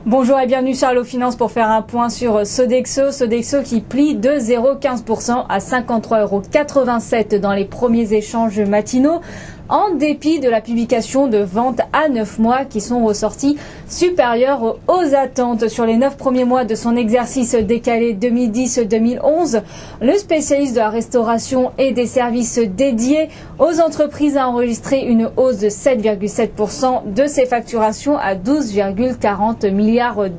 Bonjour et bienvenue sur Allo Finance pour faire un point sur Sodexo. Sodexo qui plie de 0,15% à 53,87 € dans les premiers échanges matinaux, en dépit de la publication de ventes à 9 mois qui sont ressorties supérieures aux attentes. Sur les 9 premiers mois de son exercice décalé 2010-2011, le spécialiste de la restauration et des services dédiés aux entreprises a enregistré une hausse de 7,7% de ses facturations à 12,40 milliards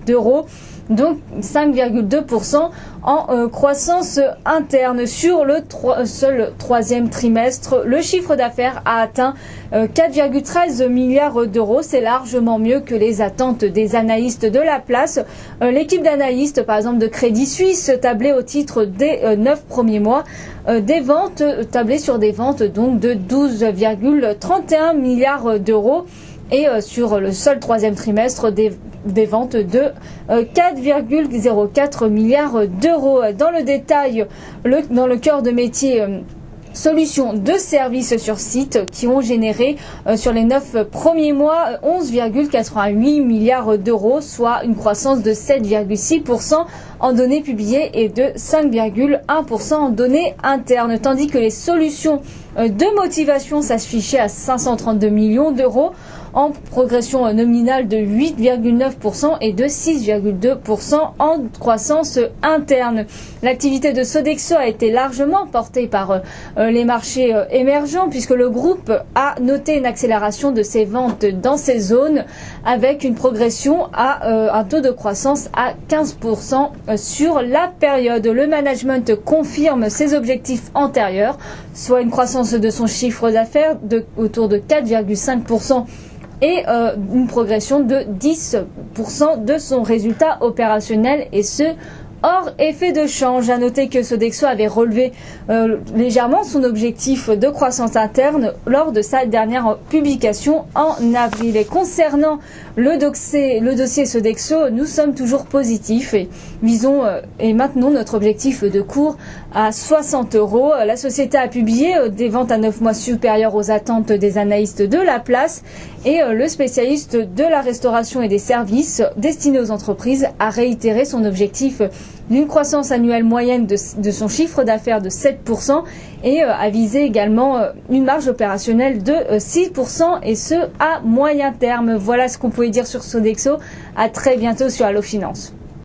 d'euros. Donc 5,2% en croissance interne. Sur le seul troisième trimestre, le chiffre d'affaires a atteint 4,13 milliards d'euros. C'est largement mieux que les attentes des analystes de la place. L'équipe d'analystes, par exemple de Crédit Suisse, tablait au titre des 9 premiers mois tablait sur des ventes donc de 12,31 milliards d'euros. Et sur le seul troisième trimestre, des ventes de 4,04 milliards d'euros. Dans le détail, dans le cœur de métier, solutions de services sur site qui ont généré sur les 9 premiers mois 11,88 milliards d'euros, soit une croissance de 7,6% en données publiées et de 5,1% en données internes, tandis que les solutions de motivation s'affichaient à 532 millions d'euros en progression nominale de 8,9% et de 6,2% en croissance interne. L'activité de Sodexo a été largement portée par les marchés émergents, puisque le groupe a noté une accélération de ses ventes dans ces zones avec une progression à un taux de croissance à 15% sur la période. Le management confirme ses objectifs antérieurs, soit une croissance de son chiffre d'affaires autour de 4,5% et une progression de 10% de son résultat opérationnel, et ce hors effet de change. À noter que Sodexo avait relevé légèrement son objectif de croissance interne lors de sa dernière publication en avril. Et concernant le dossier Sodexo, nous sommes toujours positifs et visons et maintenons notre objectif de cours à 60 €. La société a publié des ventes à 9 mois supérieures aux attentes des analystes de la place, et le spécialiste de la restauration et des services destinés aux entreprises a réitéré son objectif d'une croissance annuelle moyenne de son chiffre d'affaires de 7% et a visé également une marge opérationnelle de 6%, et ce à moyen terme. Voilà ce qu'on pouvait dire sur Sodexo. À très bientôt sur Allo Finance.